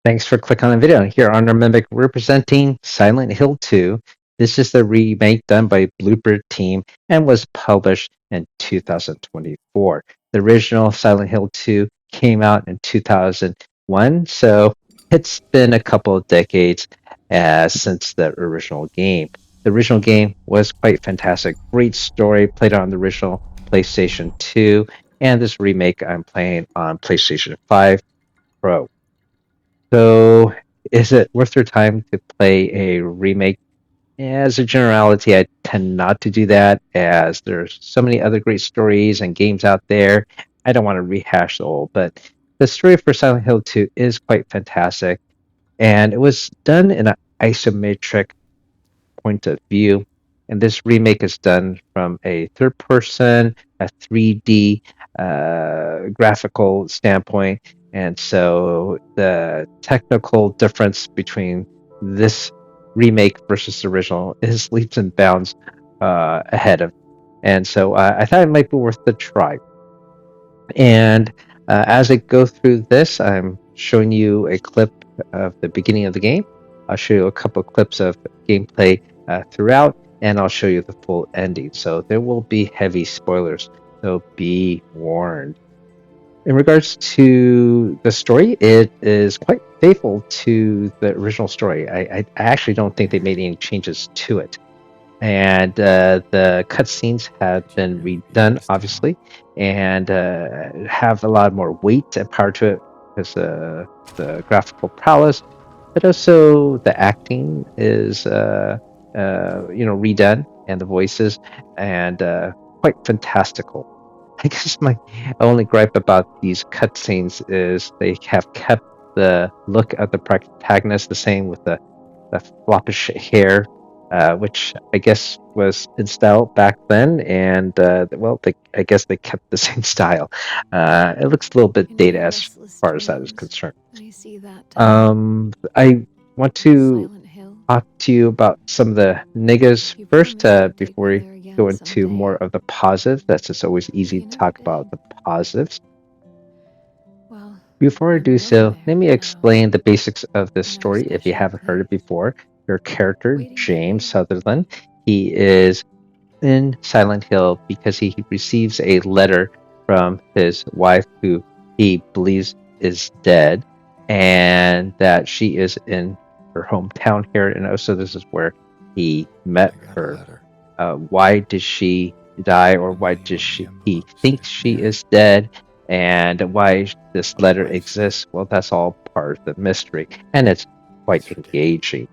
Thanks for clicking on the video. Here on Remake, we're presenting Silent Hill 2. This is the remake done by Blooper Team and was published in 2024. The original Silent Hill 2 came out in 2001, so it's been a couple of decades since the original game. The original game was quite fantastic. Great story, played on the original PlayStation 2, and this remake I'm playing on PlayStation 5 Pro. So, is it worth your time to play a remake? As a generality, I tend not to do that as there's so many other great stories and games out there. I don't want to rehash the old, but the story for Silent Hill 2 is quite fantastic, and it was done in an isometric point of view. And this remake is done from a third person, a 3D graphical standpoint. And so the technical difference between this remake versus the original is leaps and bounds ahead of. And so I thought it might be worth the try. And as I go through this, I'm showing you a clip of the beginning of the game. I'll show you a couple of clips of gameplay throughout, and I'll show you the full ending. So there will be heavy spoilers, so be warned. In regards to the story, it is quite faithful to the original story. I actually don't think they made any changes to it. And the cutscenes have been redone, obviously, and have a lot more weight and power to it because the graphical prowess, but also the acting is redone, and the voices, and quite fantastical. I guess my only gripe about these cutscenes is they have kept the look of the protagonist the same with the floppish hair, which I guess was in style back then, and I guess they kept the same style. It looks a little bit In dated my as restless far as that is dreams, concerned. I see that I want to Silent Hill. talk to you about some of the negatives You first promised you'd take before me we there go again into more someday, of the positives. That's just always but easy you to never talk about did. the positives. Well, Before I I'm do alone so, let there me now, explain the basics of this in our story if you special haven't heard it place, before. Your character, waiting for James you. Sutherland, he is in Silent Hill because he receives a letter from his wife who he believes is dead, and that she is in her hometown here. And also, this is where he met I got a her. letter. Why does she die, or The why name does of the he envelope think said she Mary. is dead, and why this letter Otherwise, exists? Well, that's all part of the mystery, and it's quite it's ridiculous. engaging.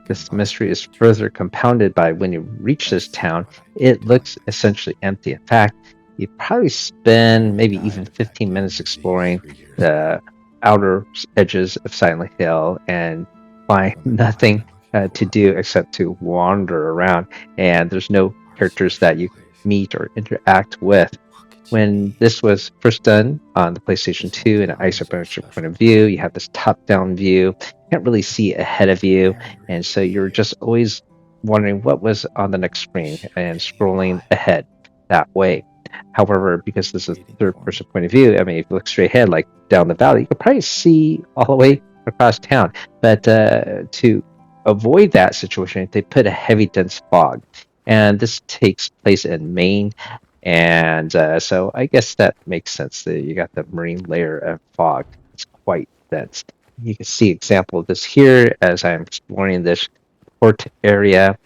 Can't This mystery possibly is be true. further compounded by when you reach this That's town, what I told it looks doctors. essentially empty. In fact, you probably spend Mary maybe died even of that 15 damn minutes disease exploring 3 years ago. the outer edges of Silent Hill and find From the guy I've nothing been looking to for. do except to wander around. And there's no Our characters special that you place. meet or interact with. What could you When mean? this was first done on the PlayStation This whole 2 in an town is our isometric point special of view, you place. have this top-down view. You can't really see ahead of you, Mary and really so be you're here. just always wondering what was on the next screen She and really be scrolling alive. ahead that way. However, because this is Waiting third for me. person point of view, I mean, if you look straight ahead, like down the valley, you could probably see all the way across town. But to avoid that situation, they put a heavy, dense fog. And this takes place in Maine. And so I guess that makes sense that you got the marine layer of fog. It's quite dense. You can see example of this here as I'm exploring this port area.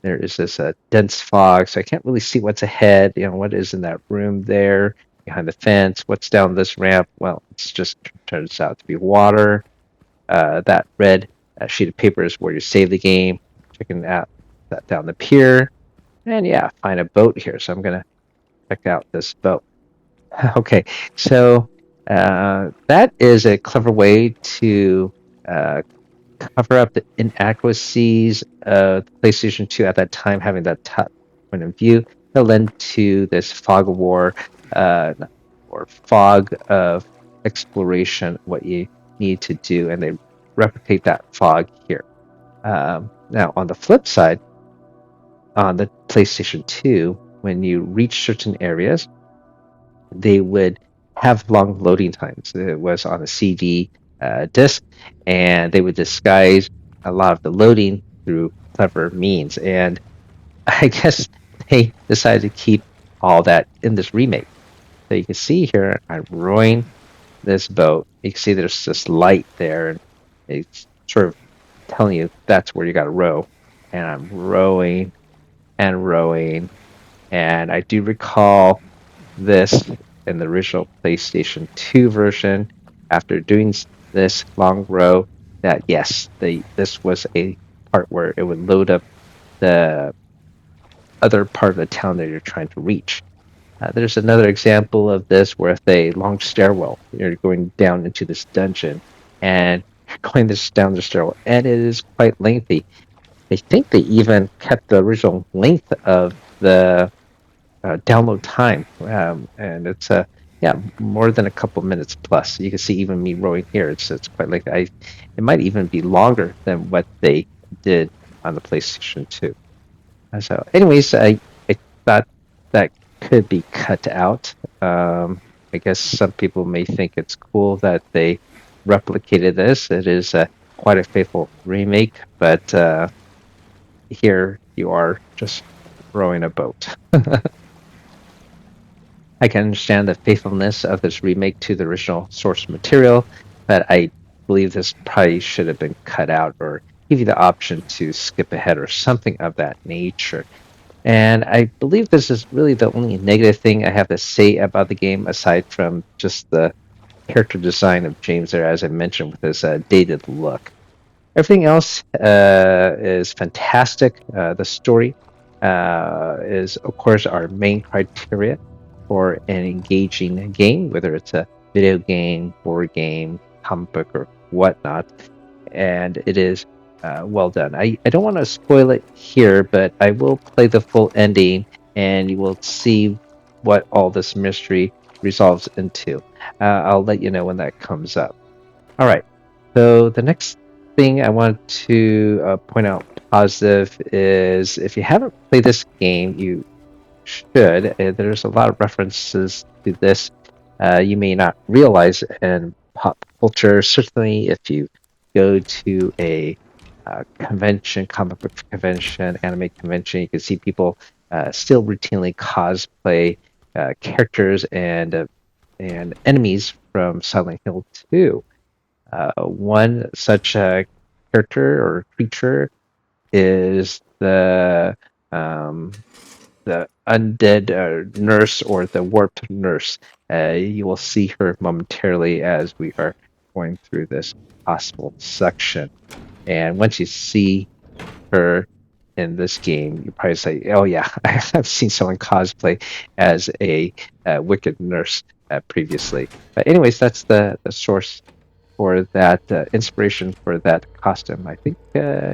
There is this dense fog, so I can't really see what's ahead. You know, what is in that room there behind the fence? What's down this ramp? Well, it's just turns out to be water. That red sheet of paper is where you save the game. Checking out that down the pier, and yeah, find a boat here. So I'm gonna check out this boat. Okay, so that is a clever way to uh, cover up the inadequacies of the PlayStation 2 at that time, having that top point of view. That led to this fog of war, or fog of exploration, what you need to do, and they replicate that fog here. Now, on the flip side, on the PlayStation 2, when you reach certain areas, they would have long loading times. It was on a CD. disc, and they would disguise a lot of the loading through clever means. And I guess they decided to keep all that in this remake. So you can see here, I'm rowing this boat. You can see there's this light there, and it's sort of telling you that's where you got to row. And I'm rowing and rowing, and I do recall this in the original PlayStation 2 version. After doing this long row, that yes, this was a part where it would load up the other part of the town that you're trying to reach. There's another example of this where if a long stairwell, you're going down into this dungeon and you're going this down the stairwell, and it is quite lengthy. I think they even kept the original length of the download time, and it's yeah, more than a couple minutes plus. You can see even me rowing here; it's quite lengthy. It might even be longer than what they did on the PlayStation 2. So, anyways, I thought that could be cut out. I guess some people may think it's cool that they replicated this. It is quite a faithful remake, but here you are just rowing a boat. I can understand the faithfulness of this remake to the original source material, but I believe this probably should have been cut out or give you the option to skip ahead or something of that nature. And I believe this is really the only negative thing I have to say about the game, aside from just the character design of James there, as I mentioned, with his dated look. Everything else is fantastic. The story is, of course, our main criteria for an engaging game, whether it's a video game, board game, comic book, or whatnot. And it is well done. I don't want to spoil it here, but I will play the full ending and you will see what all this mystery resolves into. I'll let you know when that comes up. All right. So the next thing I want to point out positive is if you haven't played this game, you should. There's a lot of references to this you may not realize in pop culture. Certainly, if you go to a convention, comic book convention, anime convention, you can see people still routinely cosplay characters and enemies from Silent Hill 2. One such character or creature is um, the undead nurse or the warped nurse. You will see her momentarily as we are going through this possible section. And once you see her in this game, you probably say, "Oh yeah, I've seen someone cosplay as a wicked nurse previously." But anyways, that's the source for that inspiration for that costume. I think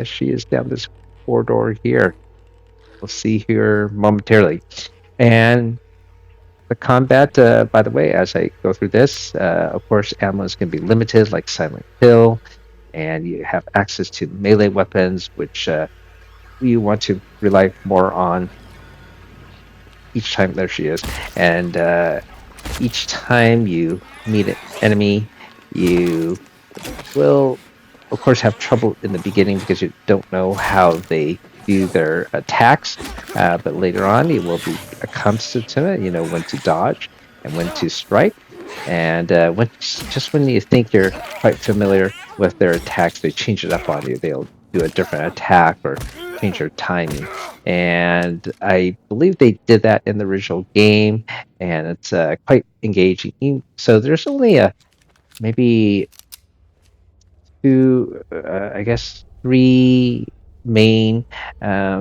she is down this corridor here. We'll see here momentarily. And the combat, by the way, as I go through this, of course, ammo is going to be limited, like Silent Hill, and you have access to melee weapons, which you want to rely more on each time. There she is. And each time you meet an enemy, you will, of course, have trouble in the beginning because you don't know how they do their attacks. But later on, you will be accustomed to it. You know when to dodge and when to strike. And just when you think you're quite familiar with their attacks, they change it up on you. They'll do a different attack or change their timing. And I believe they did that in the original game, and it's quite engaging. So there's only maybe two, I guess, three main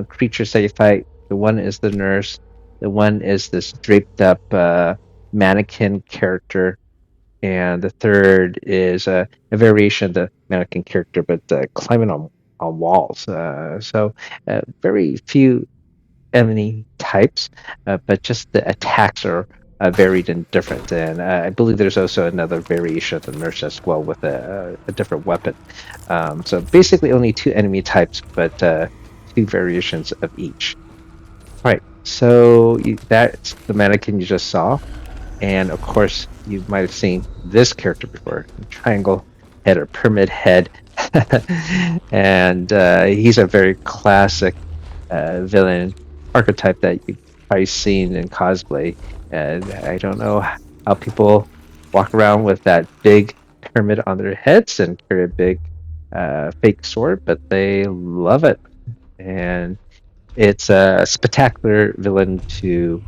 creatures that you fight. The one is the nurse. The one is this draped up mannequin character, and the third is a variation of the mannequin character, but climbing on walls. Very few enemy types, but just the attacks are varied and different. And I believe there's also another variation of the nurse as well with a different weapon. So basically, only two enemy types, but two variations of each. All right. So that's the mannequin you just saw, and of course, you might have seen this character before. Triangle head or pyramid head, and he's a very classic villain archetype that you've probably seen in cosplay. And I don't know how people walk around with that big pyramid on their heads and carry a big fake sword, but they love it. And it's a spectacular villain to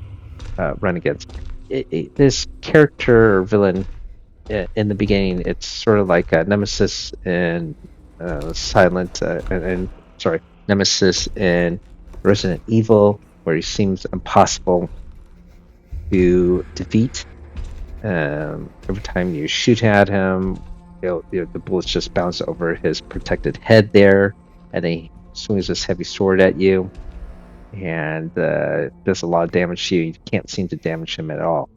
run against. This character or villain in the beginning, it's sort of like a Nemesis in Silent, and sorry, Nemesis in Resident Evil, where he seems impossible to defeat. Every time you shoot at him, the bullets just bounce over his protected head there, and he swings this heavy sword at you, and does a lot of damage to you. You can't seem to damage him at all.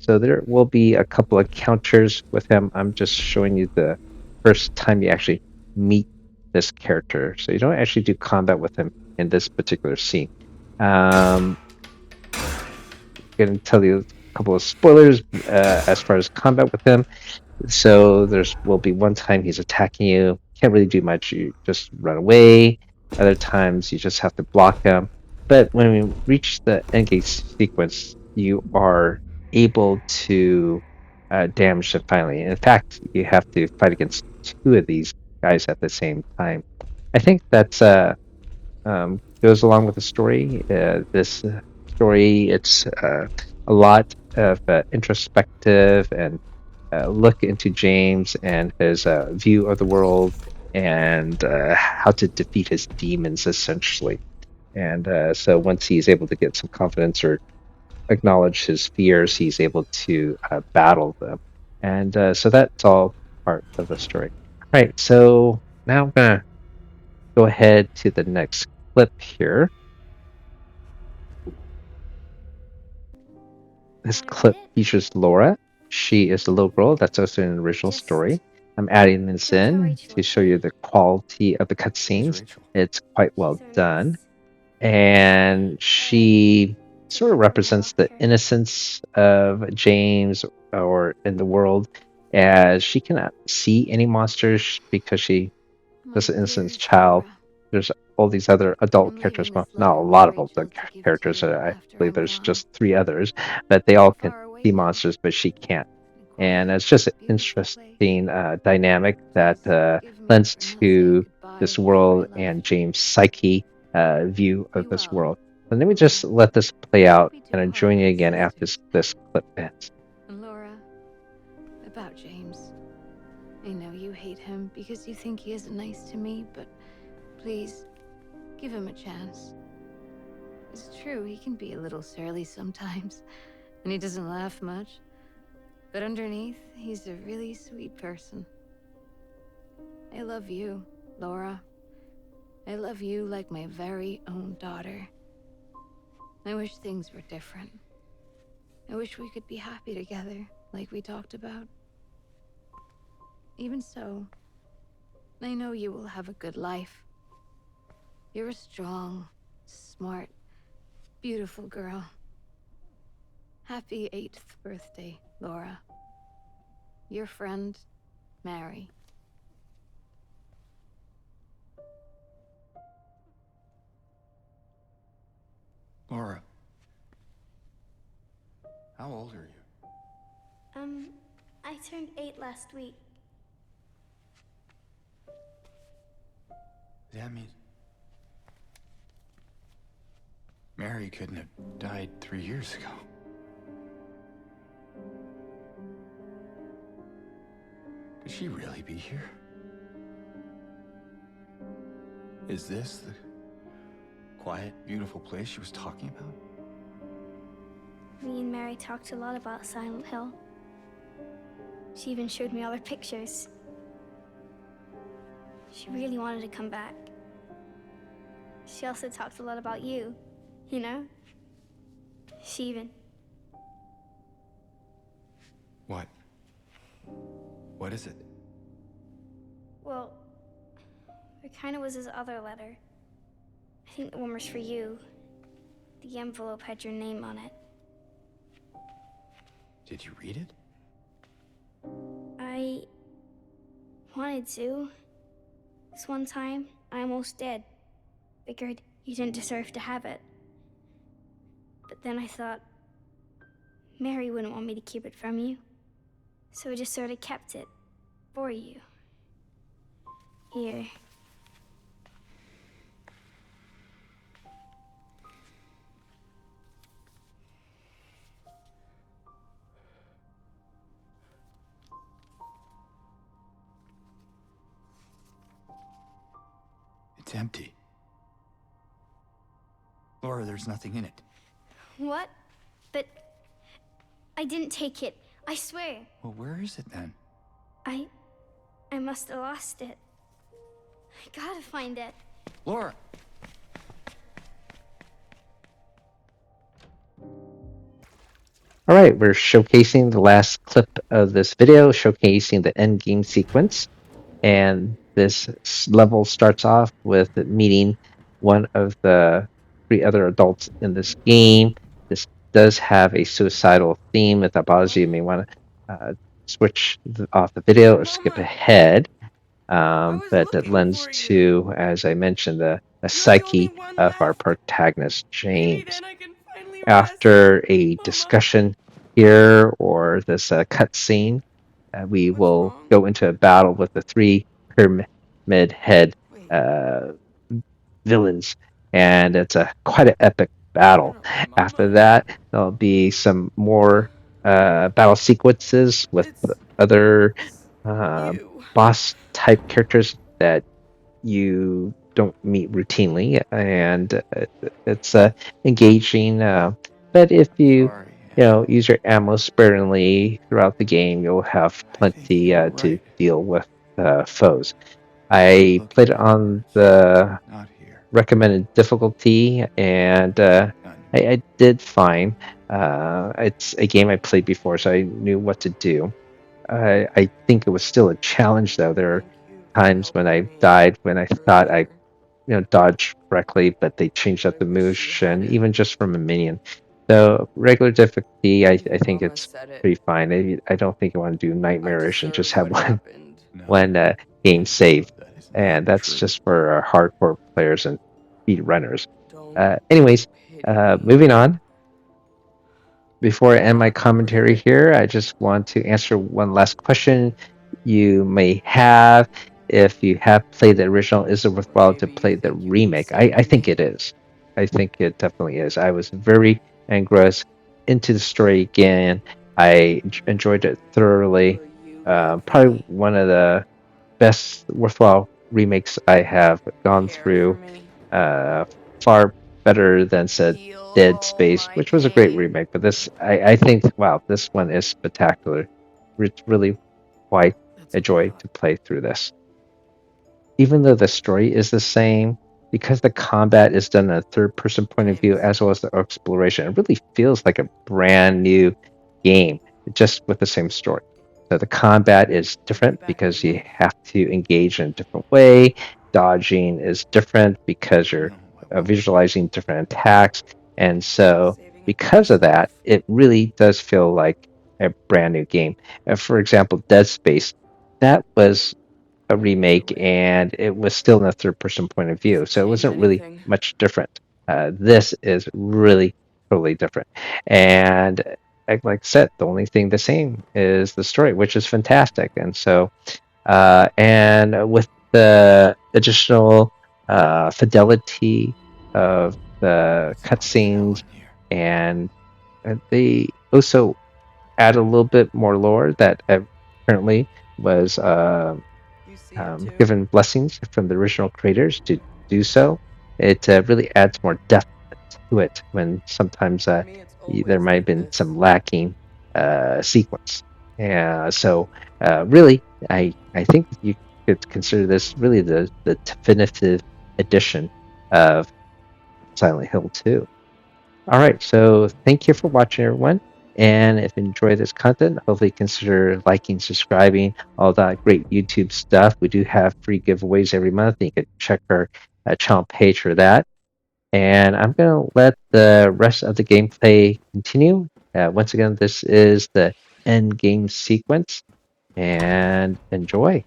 So there will be a couple of counters with him. I'm just showing you the first time you actually meet this character. So you don't actually do combat with him in this particular scene. Going to tell you a couple of spoilers as far as combat with him. So there's will be one time he's attacking you. Can't really do much. You just run away. Other times you just have to block him. But when we reach the endgame sequence, you are able to damage them finally. In fact, you have to fight against two of these guys at the same time. I think that's goes along with the story. This story, it's a lot of introspective and look into James and his view of the world and how to defeat his demons, essentially. And so once he's able to get some confidence or acknowledge his fears, he's able to battle them. And so that's all part of the story. All right, so now I'm going to go ahead to the next clip here. This clip features Laura. She is the little girl that's also in the original story. I'm adding this in to show you the quality of the cutscenes. It's quite well done. And she sort of represents the innocence of James or in the world, as she cannot see any monsters because she is an innocent child. There's all these other adult characters. Well, not a lot of adult characters. I believe there's just three others, but they all can see monsters, but she can't. And it's just an interesting dynamic that lends to this world and James' psyche view of this world. And let me just let this play out, and I'll join you again after this clip ends. And Laura, about James. I know you hate him because you think he isn't nice to me, but please, give him a chance. It's true, he can be a little surly sometimes, and he doesn't laugh much. But underneath, he's a really sweet person. I love you, Laura. I love you like my very own daughter. I wish things were different. I wish we could be happy together, like we talked about. Even so, I know you will have a good life. You're a strong, smart, beautiful girl. Happy 8th birthday, Laura. Your friend, Mary. Laura, how old are you? I turned 8 last week. That means Mary couldn't have died 3 years ago. Could she really be here? Is this the quiet, beautiful place she was talking about? Me and Mary talked a lot about Silent Hill. She even showed me all her pictures. She really wanted to come back. She also talked a lot about you, you know? She even... What? What is it? Well, there kind of was this other letter. I think the one was for you. The envelope had your name on it. Did you read it? wanted to. This one time, I almost did. Figured you didn't deserve to have it. But then I thought, Mary wouldn't want me to keep it from you. So I just sort of kept it for you. Here. It's empty. Laura, there's nothing in it. What? But I didn't take it. I swear. Well, where is it then? I must have lost it. I gotta find it. Laura! All right, we're showcasing the last clip of this video, showcasing the end game sequence. And this level starts off with meeting one of the 3 other adults in this game. This does have a suicidal theme. If that bothers you, you may want to switch off the video or skip ahead. But it lends to, as I mentioned, the psyche of our protagonist, James. After a discussion here or this cutscene, we will go into a battle with the 3 pyramid head villains, and it's quite an epic battle. After that, there'll be some more battle sequences with other boss type characters that you don't meet routinely, and it's engaging. But if you use your ammo sparingly throughout the game, you'll have plenty to deal with foes. I played it on the recommended difficulty, and I did fine. It's a game I played before, so I knew what to do. I think it was still a challenge, though. There are times when I died when I thought I dodged correctly, but they changed up the motion, even just from a minion. So regular difficulty, I think it's pretty fine. I don't think I want to do nightmarish and just have one game save, and that's just for hardcore players and speed runners. Anyways, moving on. Before I end my commentary here, I just want to answer one last question you may have. If you have played the original, is it worthwhile to play the remake? I think it is. I think it definitely is. I was very engrossed into the story again. I enjoyed it thoroughly. Probably one of the best worthwhile remakes I have gone through. Far better than said Dead Space, which was a great remake. But this, I think, wow, this one is spectacular. It's really quite a joy to play through this. Even though the story is the same, because the combat is done in a third-person point of view as well as the exploration, it really feels like a brand new game, just with the same story. So the combat is different because you have to engage in a different way. Dodging is different because you're visualizing different attacks. And so because of that, it really does feel like a brand new game. For example, Dead Space, that was a remake, and it was still in a third-person point of view, so it wasn't really much different. This is really totally different, and like I said, the only thing the same is the story, which is fantastic. And so, and with the additional fidelity of the cutscenes, and they also add a little bit more lore that apparently was given blessings from the original creators to do so. It really adds more depth to it when sometimes there might have been some lacking sequence. So really, I think you could consider this really the definitive edition of Silent Hill 2. All right, so thank you for watching, everyone. And if you enjoy this content, hopefully consider liking, subscribing, all that great YouTube stuff. We do have free giveaways every month. You can check our channel page for that. And I'm going to let the rest of the gameplay continue. Once again, this is the end game sequence. And enjoy.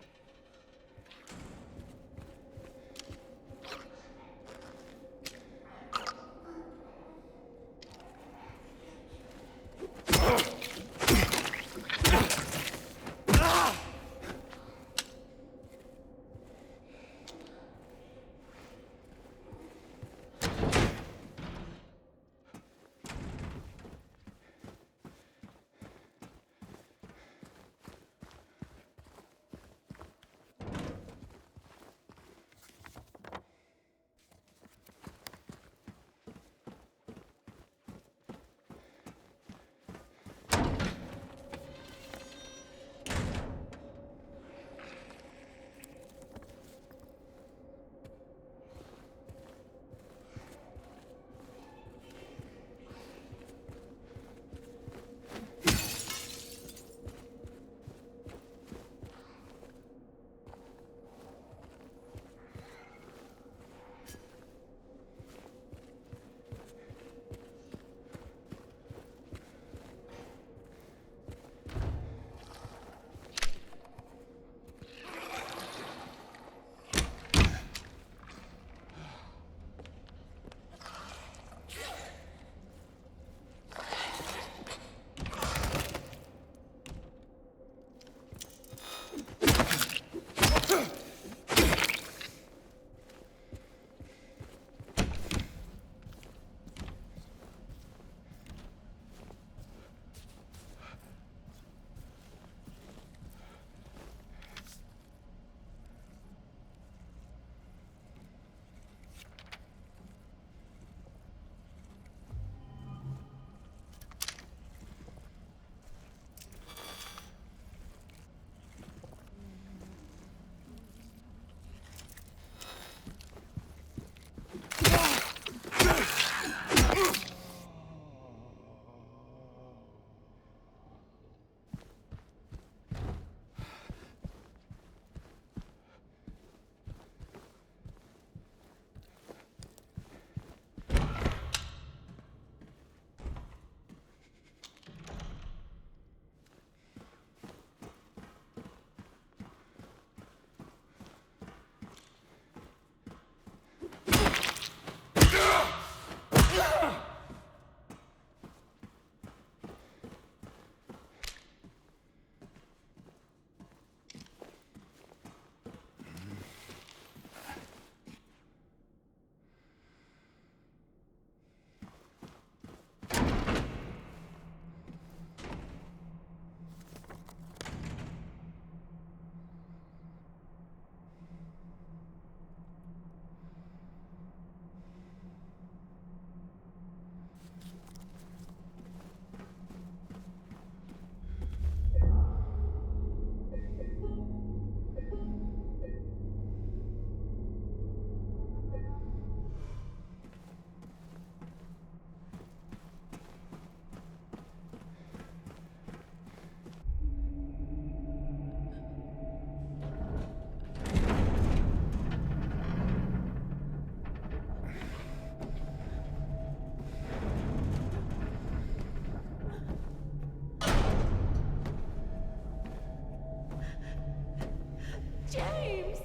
James!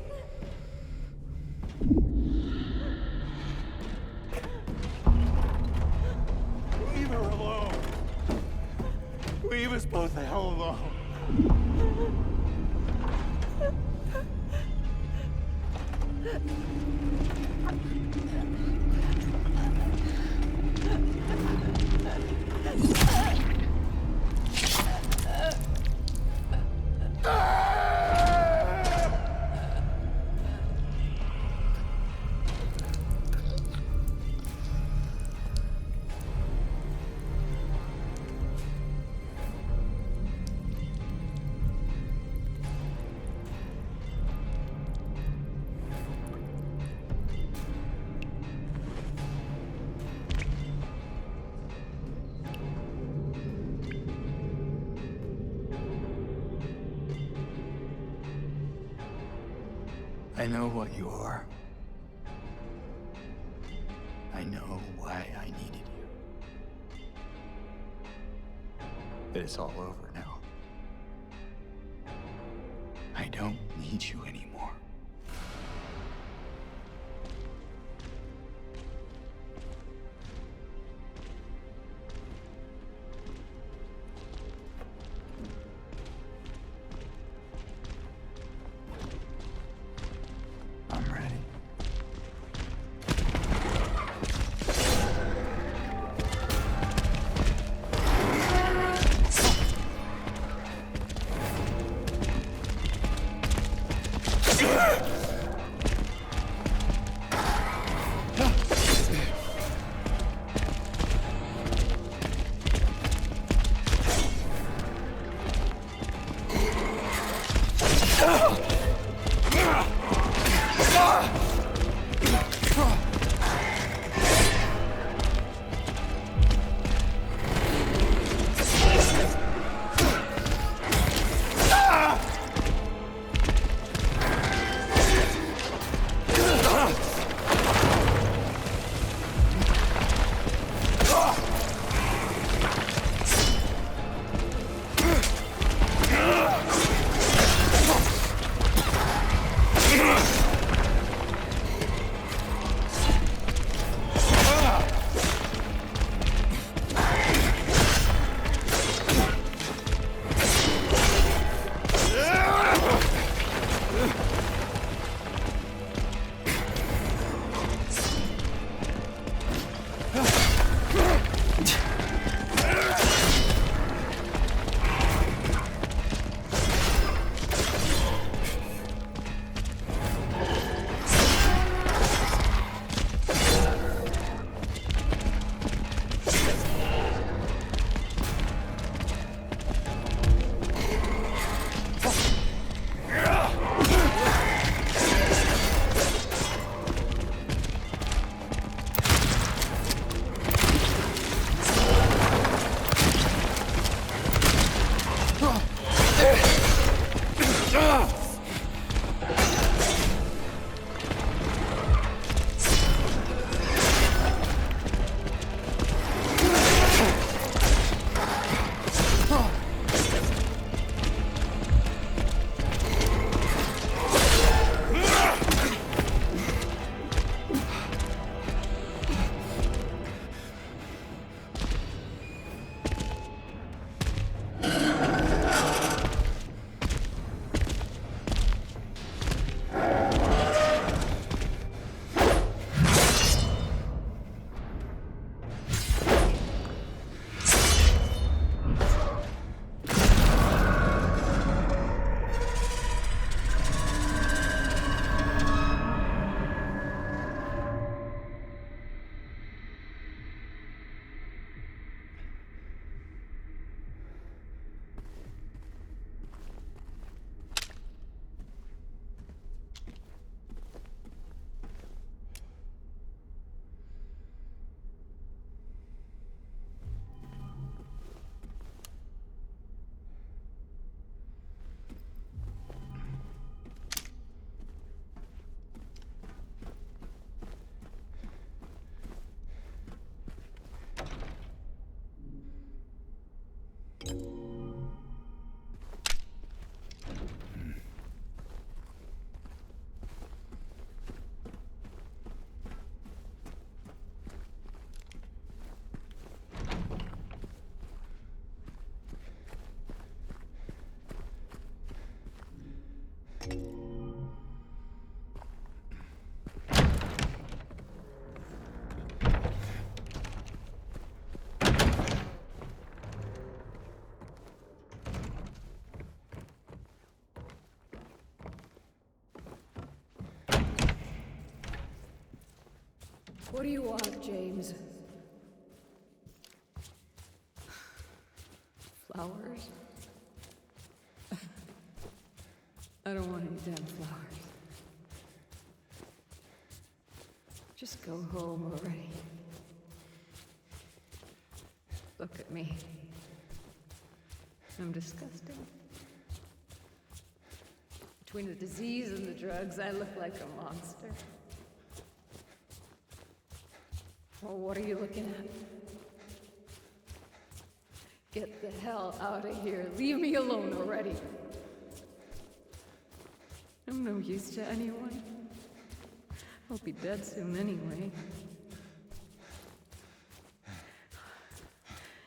Leave her alone. Leave us both the hell alone. I know what you are. I know why I needed you. But it's all over now. I don't need you anymore. I'm ready. What do you want, James? Flowers? I don't want any damn flowers. Just go home already. Look at me. I'm disgusting. Between the disease and the drugs, I look like a monster. Well, what are you looking at? Get the hell out of here. Leave me alone already. I'm no use to anyone. I'll be dead soon anyway.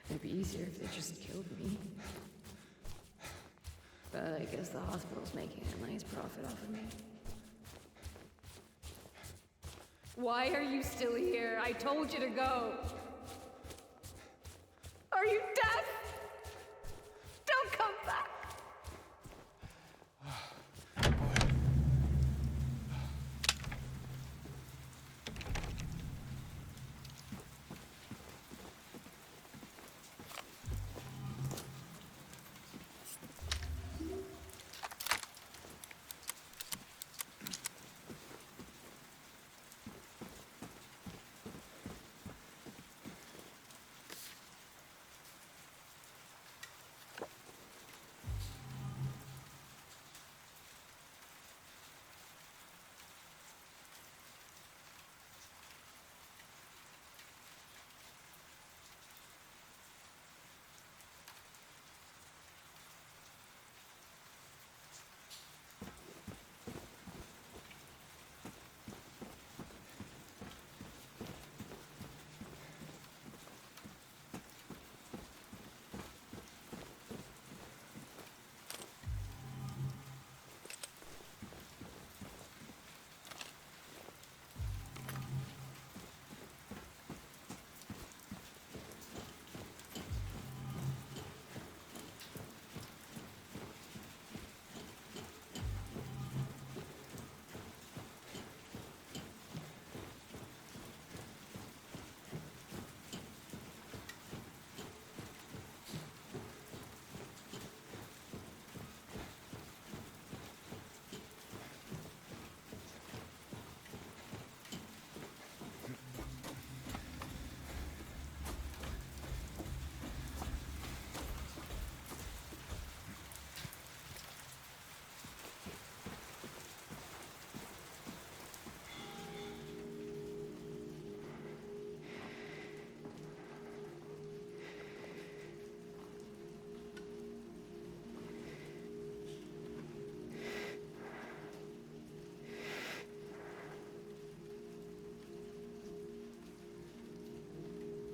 It'd be easier if they just killed me. But I guess the hospital's making a nice profit off of me. Why are you still here? I told you to go. Are you deaf? Don't come back.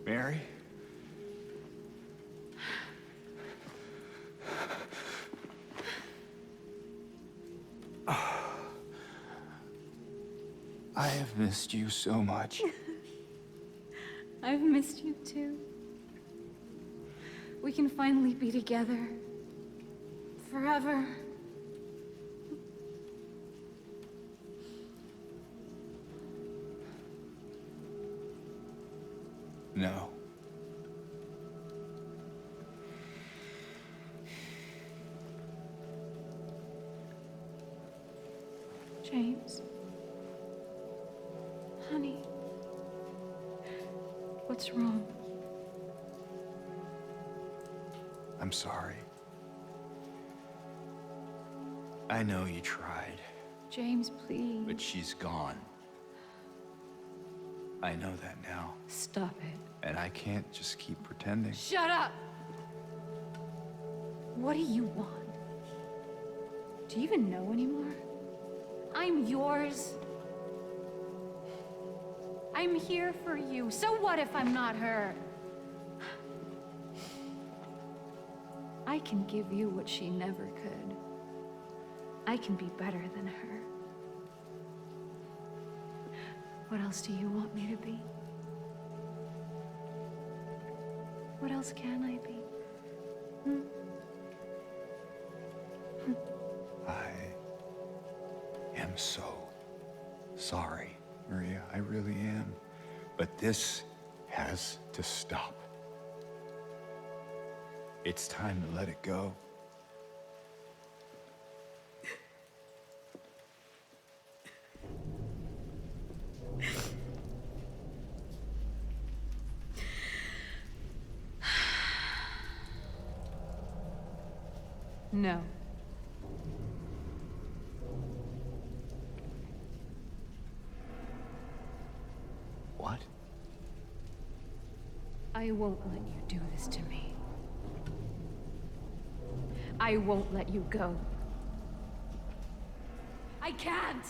Mary? I have missed you so much. I've missed you too. We can finally be together. Forever. No. James. Honey. What's wrong? I'm sorry. I know you tried, James, please. but she's gone. I know that now, Stop it. and I can't just keep pretending. Shut up! What do you want? Do you even know anymore? I'm yours. I'm here for you. So what if I'm not her? I can give you what she never could. I can be better than her. What else do you want me to be? What else can I be? I am so sorry, Maria. I really am. But this has to stop. It's time to let it go. No. What? I won't let you do this to me. I won't let you go. I can't!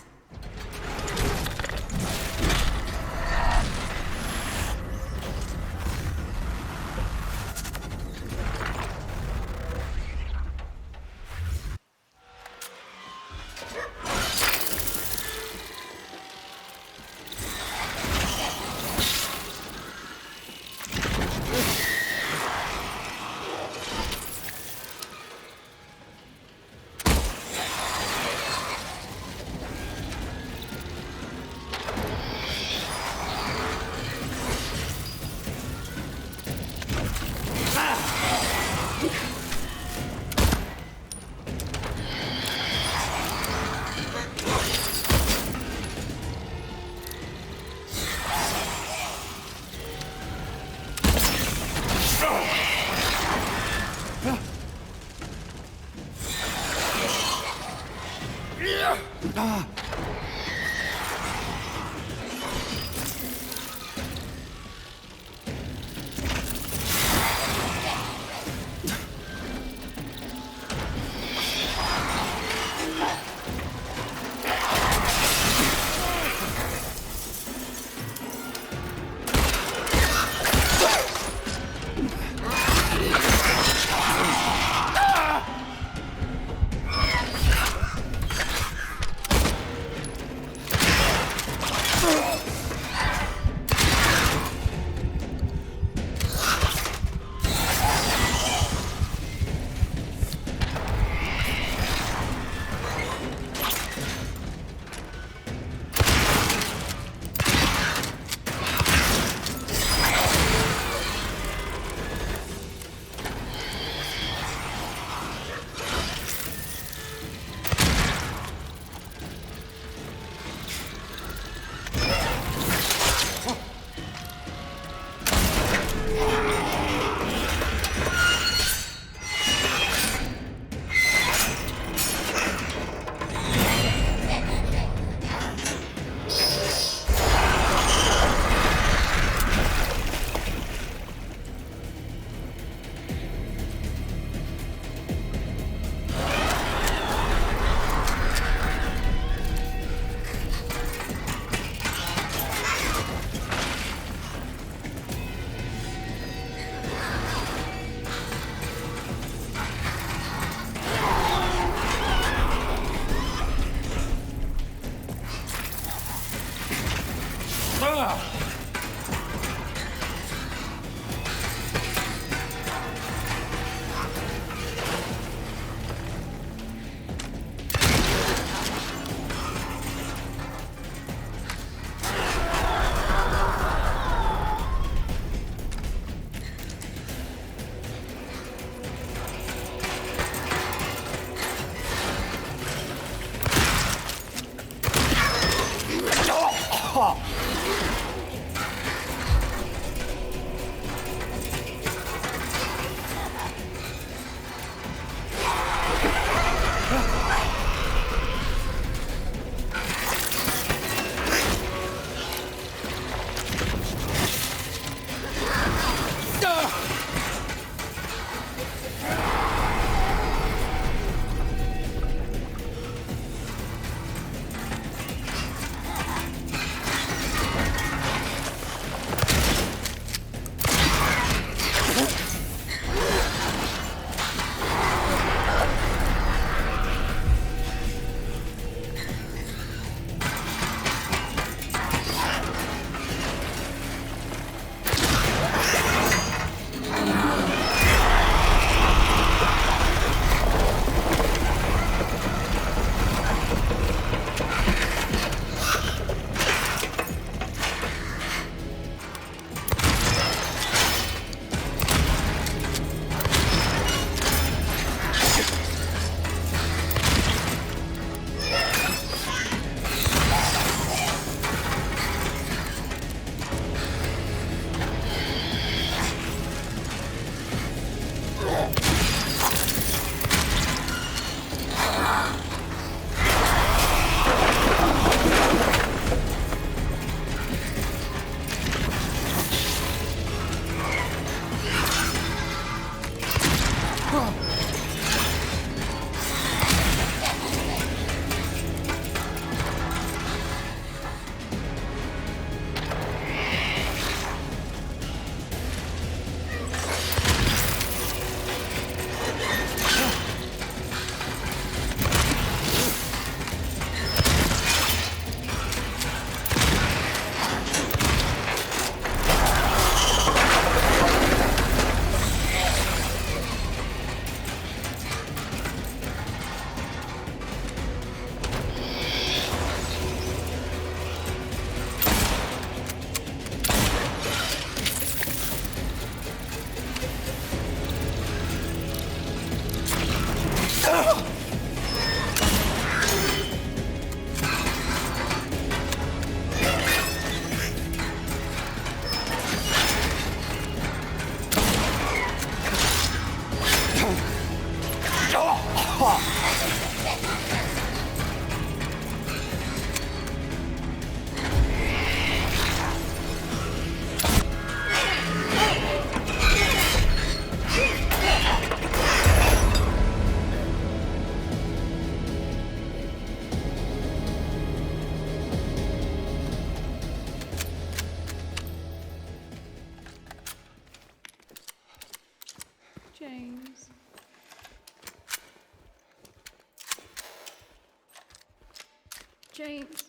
James.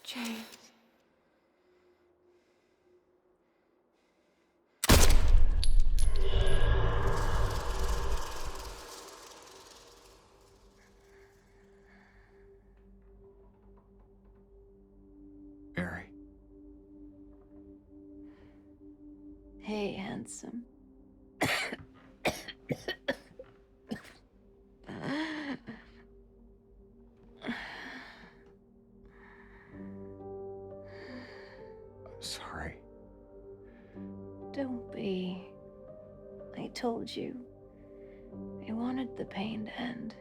James. Mary. Hey, handsome. I'm sorry. Don't be. I told you. I wanted the pain to end.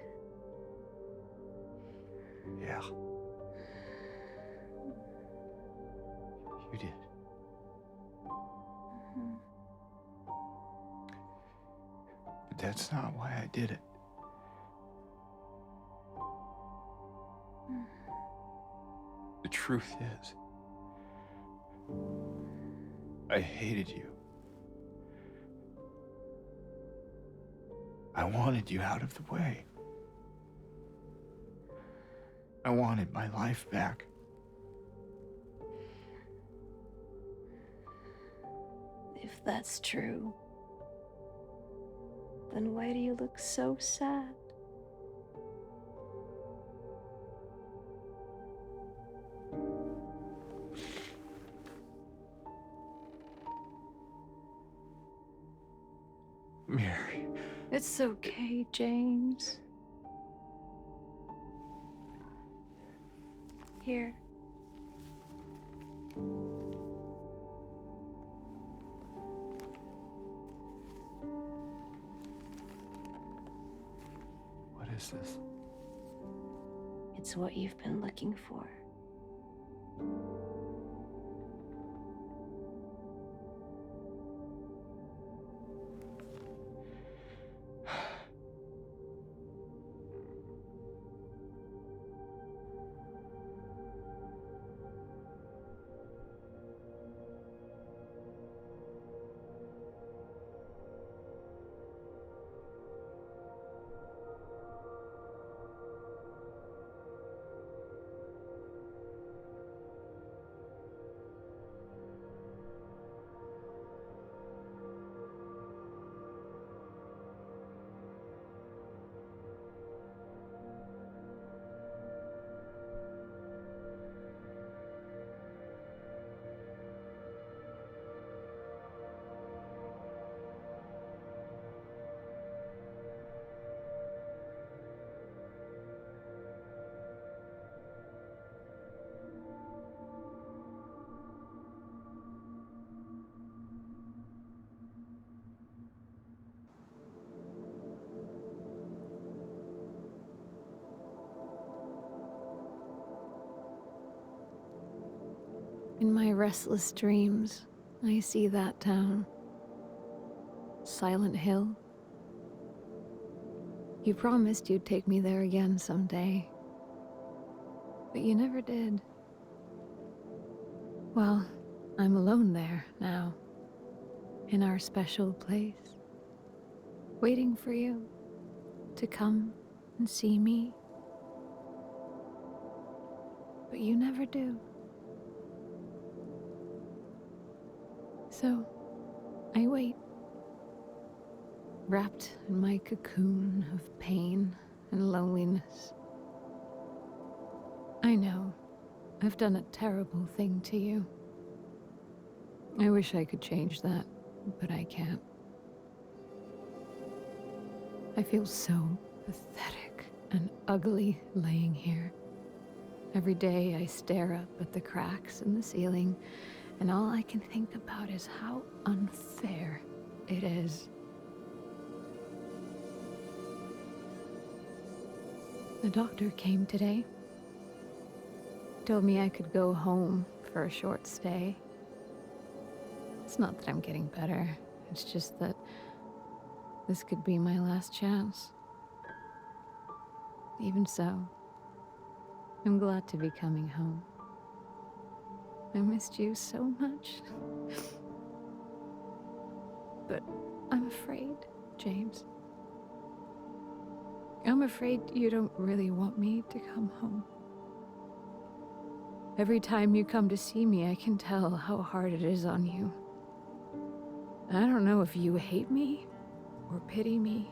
Yeah. You did. But that's not why I did it. The truth is, I hated you. I wanted you out of the way. I wanted my life back. If that's true, then why do you look so sad? Mary. It's okay, James. Here. What is this? It's what you've been looking for. In my restless dreams, I see that town. Silent Hill. You promised you'd take me there again someday. But you never did. Well, I'm alone there now. In our special place. Waiting for you to come and see me. But you never do. So, I wait. Wrapped in my cocoon of pain and loneliness. I know, I've done a terrible thing to you. I wish I could change that, but I can't. I feel so pathetic and ugly laying here. Every day I stare up at the cracks in the ceiling, and all I can think about is how unfair it is. The doctor came today. Told me I could go home for a short stay. It's not that I'm getting better. It's just that this could be my last chance. Even so, I'm glad to be coming home. I missed you so much. But I'm afraid, James. I'm afraid you don't really want me to come home. Every time you come to see me, I can tell how hard it is on you. I don't know if you hate me or pity me.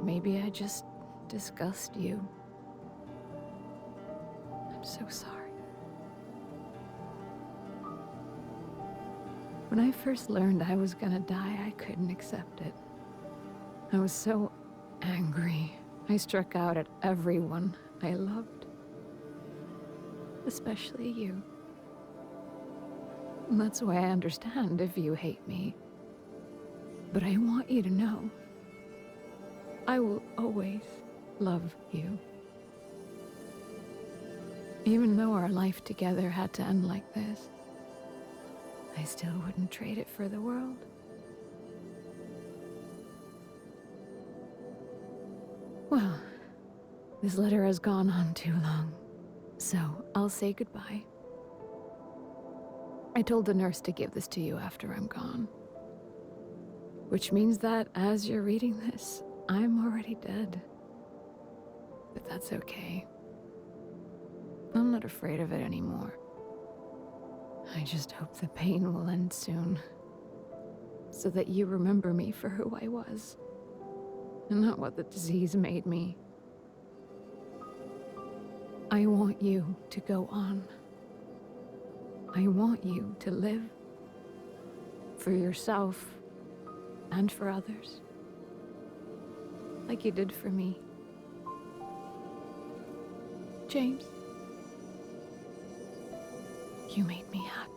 Maybe I just disgust you. I'm so sorry. When I first learned I was gonna die, I couldn't accept it. I was so angry. I struck out at everyone I loved. Especially you. And that's why I understand if you hate me. But I want you to know, I will always love you. Even though our life together had to end like this, I still wouldn't trade it for the world. Well, this letter has gone on too long, so I'll say goodbye. I told the nurse to give this to you after I'm gone. Which means that as you're reading this, I'm already dead. But that's okay. I'm not afraid of it anymore. I just hope the pain will end soon, so that you remember me for who I was, and not what the disease made me. I want you to go on. I want you to live. For yourself, and for others. Like you did for me. James, you made me happy.